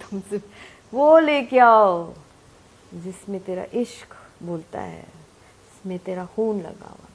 तुमसे वो लेके आओ जिसमें तेरा इश्क बोलता है, जिसमें तेरा खून लगा हुआ.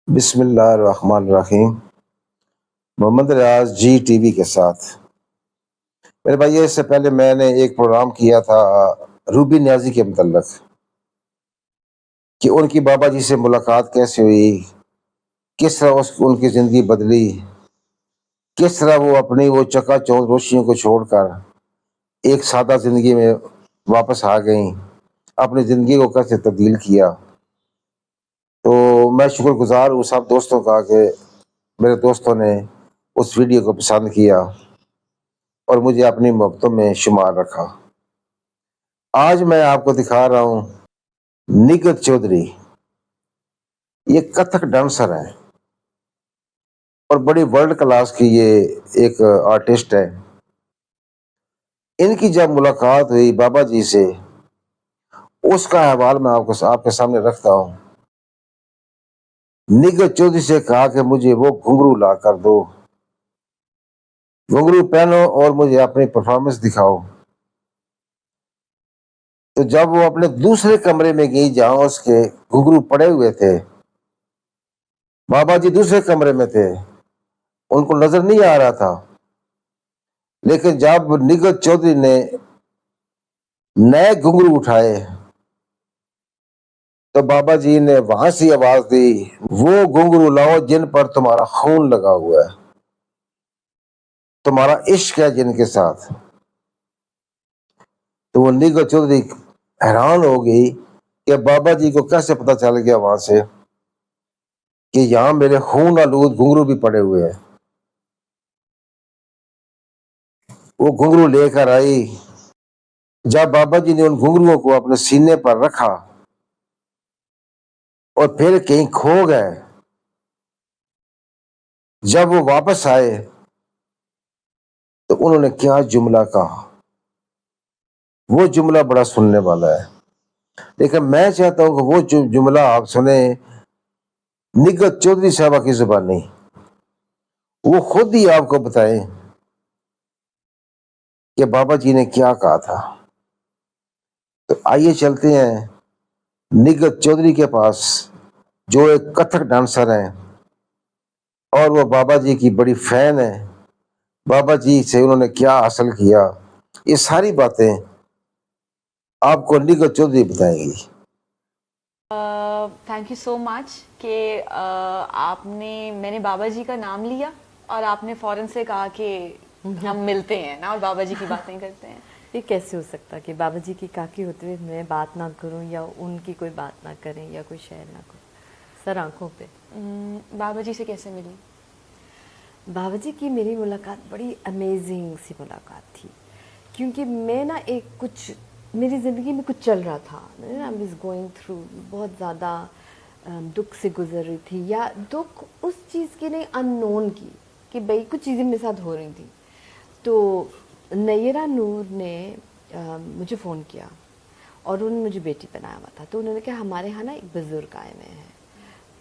बिस्मिल्लाहिर्रहमानिर्रहीम. मोहम्मद रियाज जी टीवी के साथ. मेरे भाई, इससे पहले मैंने एक प्रोग्राम किया था रूबी नियाजी के मतलब कि उनकी बाबा जी से मुलाकात कैसे हुई, किस तरह उनकी ज़िंदगी बदली, किस तरह वो अपनी वो चकाचौंध रोशनियों को छोड़कर एक सादा ज़िंदगी में वापस आ गई, अपनी ज़िंदगी को कैसे तब्दील किया. तो मैं शुक्रगुजार हूँ सब दोस्तों का कि मेरे दोस्तों ने उस वीडियो को पसंद किया और मुझे अपनी मोहब्बतों में शुमार रखा. आज मैं आपको दिखा रहा हूँ निगत चौधरी. ये कथक डांसर है और बड़ी वर्ल्ड क्लास की ये एक आर्टिस्ट है. इनकी जब मुलाकात हुई बाबा जी से, उसका अहवाल मैं आपके सामने रखता हूँ. निगत चौधरी से कहा कि मुझे वो घुंघरू ला कर दो, घुंघरू पहनो और मुझे अपनी परफॉर्मेंस दिखाओ. तो जब वो अपने दूसरे कमरे में गई जहां उसके घुंघरू पड़े हुए थे, बाबा जी दूसरे कमरे में थे, उनको नजर नहीं आ रहा था. लेकिन जब निगत चौधरी ने नए घुंघरू उठाए तो बाबा जी ने वहां से आवाज दी, वो घुंघरू लाओ जिन पर तुम्हारा खून लगा हुआ है, तुम्हारा इश्क है जिनके साथ. तो वो निगत चौधरी हैरान हो गई कि बाबा जी को कैसे पता चल गया वहां से कि यहाँ मेरे खून आलूद घुंघरू भी पड़े हुए हैं. वो घुंघरू लेकर आई. जब बाबा जी ने उन घुंघरुओं को अपने सीने पर रखा और फिर कहीं खो गए, जब वो वापस आए तो उन्होंने क्या जुमला कहा, वो जुमला बड़ा सुनने वाला है. लेकिन मैं चाहता हूं कि वो जुमला आप सुने निगत चौधरी साहबा की जुबानी. वो खुद ही आपको बताएं कि बाबा जी ने क्या कहा था. तो आइए चलते हैं निगत चौधरी के पास, जो एक कथक डांसर है और वो बाबा जी की बड़ी फैन है. बाबा जी से उन्होंने क्या हासिल किया, ये सारी बातें आपको निगत चौधरी बताएंगी. थैंक यू सो मच कि मैंने बाबा जी का नाम लिया और आपने फ़ौरन से कहा कि हम मिलते हैं ना और बाबा जी की बातें करते हैं. ये कैसे हो सकता कि बाबा जी की काकी होते हुए मैं बात ना करूं या उनकी कोई बात ना करें या कोई शेयर ना करूं. सर आंखों पे. बाबा जी से कैसे मिली? बाबा जी की मेरी मुलाकात बड़ी अमेजिंग सी मुलाकात थी, क्योंकि मैं ना मेरी ज़िंदगी में कुछ चल रहा था. आई वाज गोइंग थ्रू बहुत ज़्यादा दुख से गुजर रही थी, या दुख उस चीज़ की नहीं, अननोन की, कि भाई कुछ चीज़ें मेरे साथ हो रही थी. तो नयरा नूर ने मुझे फ़ोन किया और उन्होंने मुझे बेटी बनाया हुआ था. तो उन्होंने कहा हमारे यहाँ ना एक बुज़ुर्ग आए हुए हैं,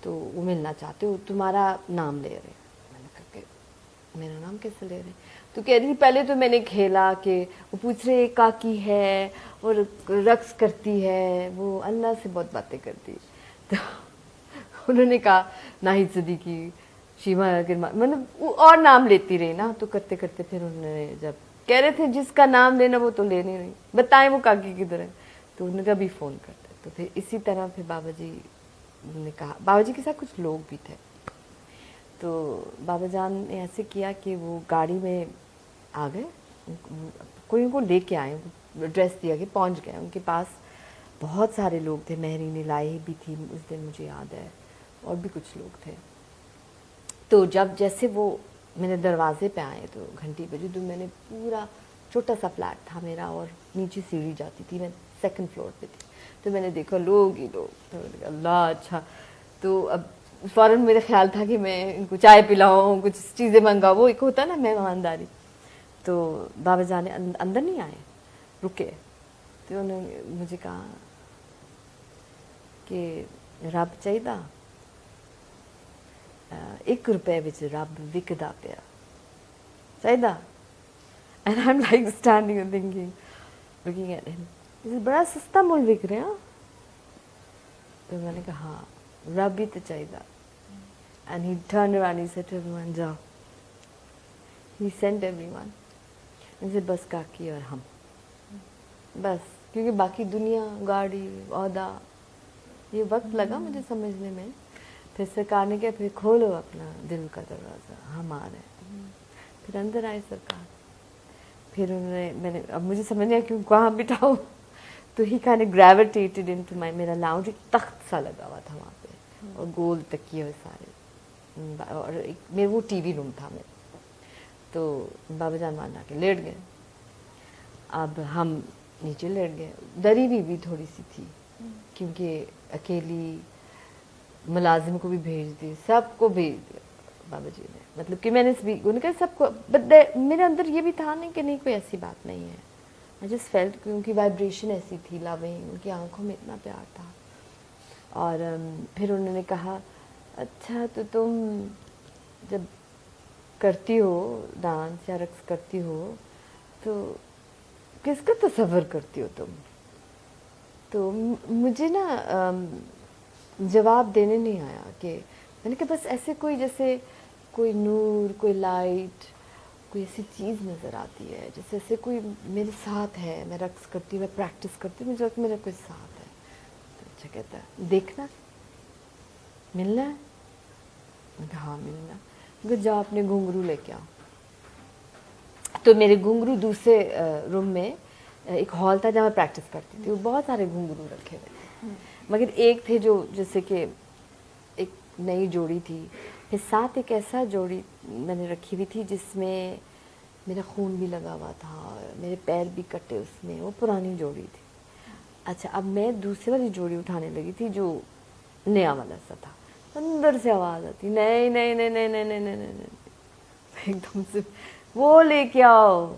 तो वो मिलना चाहते हो, तुम्हारा नाम ले रहे. मैंने कहा कि मेरा नाम कैसे ले रहे? तो कह रही पहले तो मैंने खेला कि वो पूछ रहे काकी है और रक्स करती है, वो अल्लाह से बहुत बातें करती. तो उन्होंने कहा नाहिद सिद्दीकी, शीमा गिरमा, मतलब और नाम लेती रही ना. तो करते करते फिर उन्होंने जब कह रहे थे जिसका नाम लेना वो तो ले नहीं रही, बताएं वो काकी किधर है. तो उन्होंने कहा भी फ़ोन करते. तो फिर इसी तरह फिर बाबा जी ने कहा, बाबा जी के साथ कुछ लोग भी थे. तो बाबा जान ने ऐसे किया कि वो गाड़ी में आ गए, कोई उनको लेके आए, ड्रेस दिया कि पहुंच गए उनके पास. बहुत सारे लोग थे, महरीन लाई भी थी उस दिन मुझे याद है, और भी कुछ लोग थे. तो जब जैसे वो मेरे दरवाजे पे आए तो घंटी बजी. तो मैंने पूरा छोटा सा फ्लैट था मेरा और नीचे सीढ़ी जाती थी, मैं सेकंड फ्लोर पे थी. तो मैंने देखा लोग ही लोग. तो अल्लाह अच्छा. तो अब फ़ौरन मेरा ख्याल था कि मैं इनको चाय पिलाऊँ, कुछ चीज़ें मंगाऊँ, वो एक होता है ना मेहमानदारी. तो बाबा जाने अंदर नहीं आए, रुके. तो उन्होंने मुझे कहा कि रब चाहिदा. 1 रुपए ਵਿੱਚ ਰੱਬ ਵਿਕਦਾ ਪਿਆ ਚਾਹੀਦਾ and I'm like standing and thinking looking at him this बड़ा सस्ता मुल बिक रहा तो मैंने कहा हाँ रब भी तो चाहिए and he turned around he said to everyone जाओ he sent everyone and said बस काकी और हम बस क्योंकि बाकी दुनिया गाड़ी औहदा ये वक्त लगा मुझे समझने में फिर सरकार ने कहा फिर खोलो अपना दिल का दरवाज़ा हम आ रहे हैं फिर अंदर आई सरकार फिर उन्होंने मैंने अब मुझे समझ नहीं आया क्यों कहाँ बिठाओ तो ही kind of gravitated into my मेरा लाउंज एक तख्त सा लगा हुआ था वहाँ पे और गोल तकिए हुए सारे और एक मेरे वो टीवी रूम था मेरा तो बाबा जान मान आके लेट गए अब हम नीचे लेट गए डरी भी थोड़ी सी थी क्योंकि अकेली मुलाजिम को भी भेज दी सबको भेज दिया बाबा जी ने मतलब कि मैंने भी उनका सबको बट मेरे अंदर ये भी था नहीं कि नहीं कोई ऐसी बात नहीं है आई जस्ट फेल्ट क्योंकि वाइब्रेशन ऐसी थी लविंग उनकी आंखों में इतना प्यार था और फिर उन्होंने कहा अच्छा तो तुम जब करती हो डांस या रक्स करती हो तो किसका तसव्वुर करती हो तुम तो मुझे ना जवाब देने नहीं आया कि मैंने कहा बस ऐसे कोई जैसे कोई नूर कोई लाइट कोई ऐसी चीज़ नज़र आती है जैसे ऐसे कोई मेरे साथ है मैं रक्स करती हूँ मैं प्रैक्टिस करती हूँ मुझे लगता है मेरा कोई साथ है तो अच्छा कहता है देखना मिलना है मैं कहा हाँ मिलना है जाओ अपने घुंघरू लेके आओ तो मेरे घुंघरू दूसरे रूम में एक हॉल था जहाँ मैं प्रैक्टिस करती थी वो बहुत सारे घुंघरू रखे हुए थे मगर एक थे जो जैसे कि एक नई जोड़ी थी फिर साथ एक ऐसा जोड़ी मैंने रखी हुई थी जिसमें मेरा खून भी लगा हुआ था मेरे पैर भी कटे उसमें वो पुरानी जोड़ी थी अच्छा अब मैं दूसरी वाली जोड़ी उठाने लगी थी जो नया वाला सा था अंदर से आवाज़ आती नहीं नहीं नहीं नहीं नहीं नहीं नहीं नहीं एकदम से वो लेके आओ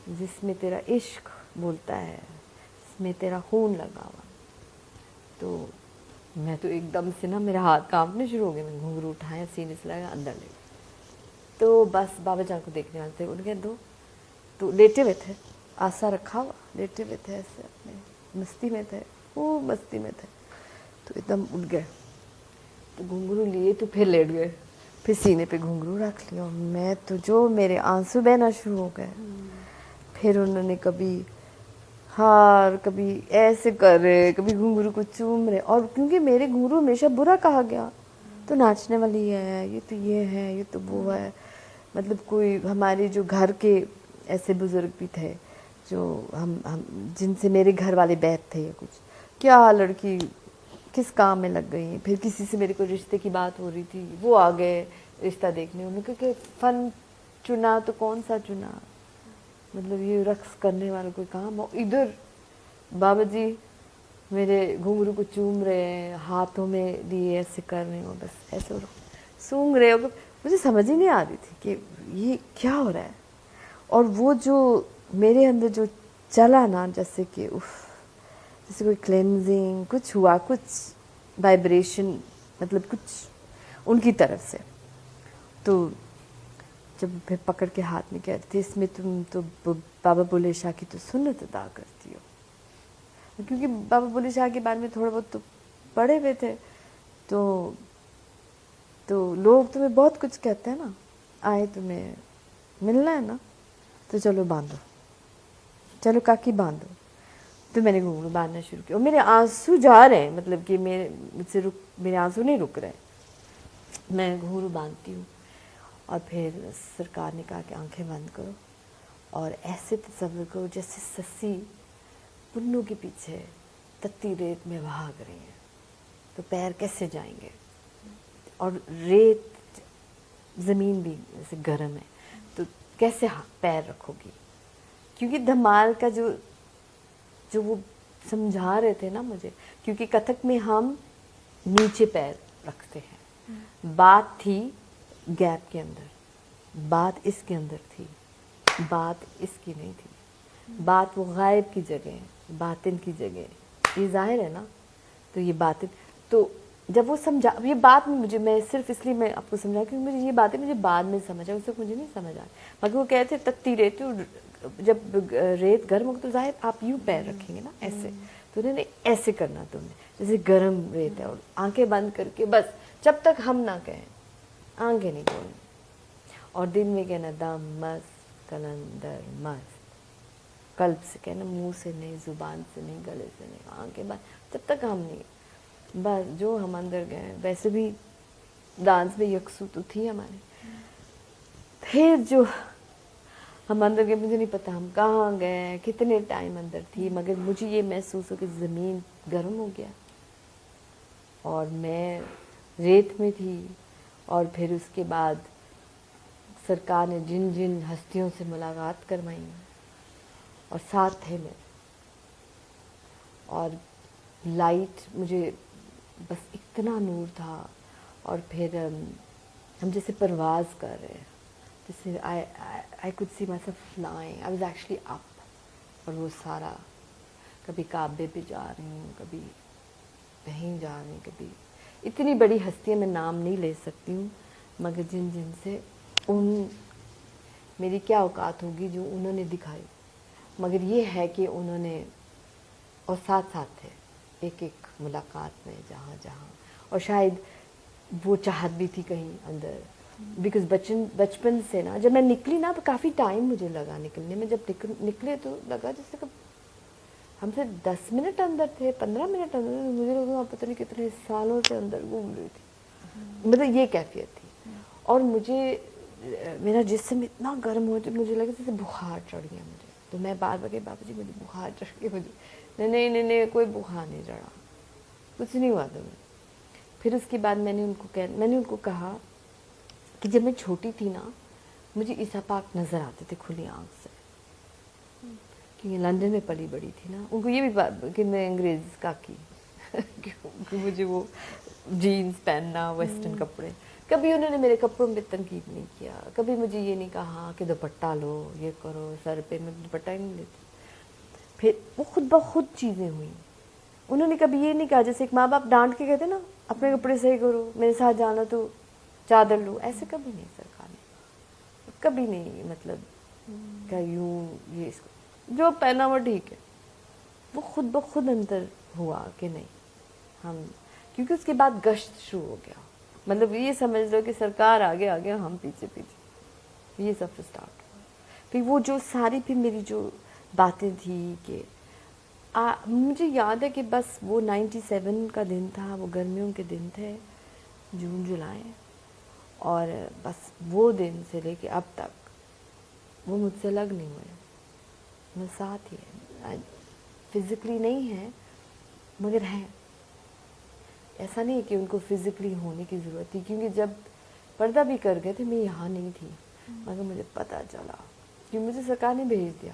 जिसमें तेरा इश्क बोलता है जिसमें तेरा खून लगा हुआ तो मैं तो एकदम से ना मेरा हाथ कांपने शुरू हो गए मैंने घुंघरू उठाया सीने से लगा अंदर ले तो बस बाबा जान को देखने वाले थे उनके दो तो लेटे हुए थे आसा रखा हुआ लेटे हुए थे ऐसे अपने मस्ती में थे वो मस्ती में थे तो एकदम उठ गए तो घुंघरू लिए तो फिर लेट गए फिर सीने पे घुंघरू रख लिया मैं तो जो मेरे आंसू बहना शुरू हो गए फिर उन्होंने कभी हार कभी ऐसे कर रहे कभी घुंघरू को चूम रहे और क्योंकि मेरे घुंघरू हमेशा बुरा कहा गया तो नाचने वाली है ये तो वो है मतलब कोई हमारे जो घर के ऐसे बुजुर्ग भी थे जो हम जिनसे मेरे घर वाले बैठ थे या कुछ क्या लड़की किस काम में लग गई फिर किसी से मेरे को रिश्ते की बात हो रही थी वो आ गए रिश्ता देखने उन्होंने कहा कि फ़न चुना तो कौन सा चुना मतलब ये रक्स करने वाला कोई काम हो इधर बाबा जी मेरे घुंघरू को चूम रहे हैं हाथों में लिए ऐसे कर रहे हो बस ऐसे सूंघ रहे हो मुझे समझ ही नहीं आ रही थी कि ये क्या हो रहा है और वो जो मेरे अंदर जो चला ना जैसे कि उफ जैसे कोई क्लेंजिंग कुछ हुआ कुछ वाइब्रेशन मतलब कुछ उनकी तरफ से तो जब फिर पकड़ के हाथ में कहते थे इसमें तुम तो बाबा बुल्ले शाह की तो सुन्नत अदा करती हो क्योंकि बाबा बुल्ले शाह के बारे में थोड़ा बहुत तो पढ़े हुए थे तो लोग तुम्हें बहुत कुछ कहते हैं ना आए तुम्हें मिलना है ना तो चलो बांधो चलो काकी बांधो तो मैंने घुंघरू बांधना शुरू किया और मेरे आंसू जा रहे हैं मतलब कि मेरे आंसू नहीं रुक रहे मैं घुंघरू बांधती हूँ और फिर सरकार ने कहा कि आंखें बंद करो और ऐसे तस्वीर करो जैसे सस्सी पुन्नों के पीछे तत्ती रेत में भाग रही है तो पैर कैसे जाएंगे और रेत ज़मीन भी जैसे गर्म है तो कैसे पैर रखोगी क्योंकि धमाल का जो वो समझा रहे थे ना मुझे क्योंकि कथक में हम नीचे पैर रखते हैं बात थी गैप के अंदर बात इसके अंदर थी बात इसकी नहीं थी बात वो गायब की जगह बातिन की जगह ये जाहिर है ना तो ये बातिन तो جب وہ سمجھا یہ بات میں صرف اس لیے میں آپ کو سمجھا کہ مجھے یہ باتیں مجھے بعد میں سمجھا، اس وقت مجھے نہیں سمجھ آئی. مگر وہ کہتے تکتی ریت، جب ریت گرم ہو تو ظاہر آپ یوں پیر رکھیں گے نا ایسے، تو انہوں نے ایسے کرنا تم نے جیسے گرم ریت ہے، اور آنکھیں بند کر کے بس جب تک ہم نہ کہیں آنکھیں نہیں کھولنی، اور دل میں کہنا دم مست کلندر مست، قلب سے کہنا، منہ سے نہیں، زبان سے نہیں، گلے سے نہیں، آنکھیں بند جب تک ہم نہیں. بس جو ہم اندر گئے، ویسے بھی ڈانس میں یکسو تو تھی ہمارے، پھر جو ہم اندر گئے مجھے نہیں پتا ہم کہاں گئے، کتنے ٹائم اندر تھی، مگر مجھے یہ محسوس ہو کہ زمین گرم ہو گیا اور میں ریت میں تھی. اور پھر اس کے بعد سرکار نے جن جن ہستیوں سے ملاقات کروائی اور ساتھ تھے میرے، اور لائٹ مجھے بس اتنا نور تھا. اور پھر ہم جیسے پرواز کر رہے ہیں، جیسے I could see myself flying. I was actually up. اور وہ سارا کبھی کعبے پہ جا رہی ہوں، کبھی کہیں جا رہی ہوں، کبھی اتنی بڑی ہستیاں میں نام نہیں لے سکتی ہوں، مگر جن جن سے میری کیا اوقات ہوگی جو انہوں نے دکھائی، مگر یہ ہے کہ انہوں نے اور ساتھ ساتھ تھے ایک ایک ملاقات میں جہاں جہاں. اور شاید وہ چاہت بھی تھی کہیں اندر، بیکاز بچپن سے نا جب میں نکلی نا تو کافی ٹائم مجھے لگا نکلنے میں. جب نکلے تو لگا جیسے کہ ہم سے 10 منٹ اندر تھے، 15 منٹ اندر، مجھے لگا پتہ نہیں کتنے سالوں سے اندر گھوم رہی تھی. مطلب یہ کیفیت تھی. اور مجھے میرا جسم اتنا گرم ہو تو مجھے لگا جیسے بخار چڑھ گیا مجھے. تو میں بار بار کہ بابا جی مجھے بخار چڑھ گیا، مجھے نہیں کوئی بخار نہیں چڑھا، کچھ نہیں ہوا تمہیں. پھر اس کے بعد میں نے ان کو کہا کہ جب میں چھوٹی تھی نا مجھے عیسیٰ پاک نظر آتے تھے کھلی آنکھ سے، کیونکہ لندن میں پلی بڑی تھی نا. ان کو یہ بھی کہ میں انگریز کا کی کہ مجھے وہ جینز پہننا، ویسٹرن کپڑے. کبھی انہوں نے میرے کپڑوں میں تنقید نہیں کیا، کبھی مجھے یہ نہیں کہا کہ دوپٹہ لو، یہ کرو، سر پہ میں دوپٹہ ہی نہیں لیتی. پھر وہ خود بخود چیزیں ہوئیں. انہوں نے کبھی یہ نہیں کہا جیسے ایک ماں باپ ڈانٹ کے کہتے نا اپنے کپڑے صحیح کرو، میرے ساتھ جانا تو چادر لو، ایسے کبھی نہیں سرکار نے کبھی نہیں. مطلب کہ یوں یہ اس کو جو پہنا وہ ٹھیک ہے. وہ خود بخود اندر ہوا کہ نہیں ہم، کیونکہ اس کے بعد گشت شروع ہو گیا. مطلب یہ سمجھ لو کہ سرکار آگے آگے ہم پیچھے پیچھے، یہ سب اسٹارٹ ہوا. پھر وہ جو ساری پھر میری جو باتیں تھی کہ مجھے یاد ہے کہ بس وہ 97 کا دن تھا، وہ گرمیوں کے دن تھے، جون جولائی. اور بس وہ دن سے لے کے اب تک وہ مجھ سے الگ نہیں ہوئے، وہ ساتھ ہی ہے. فزیکلی نہیں ہے مگر ہیں. ایسا نہیں کہ ان کو فزیکلی ہونے کی ضرورت تھی، کیونکہ جب پردہ بھی کر گئے تھے میں یہاں نہیں تھی، مگر مجھے پتہ چلا کہ مجھے سرکار نے بھیج دیا.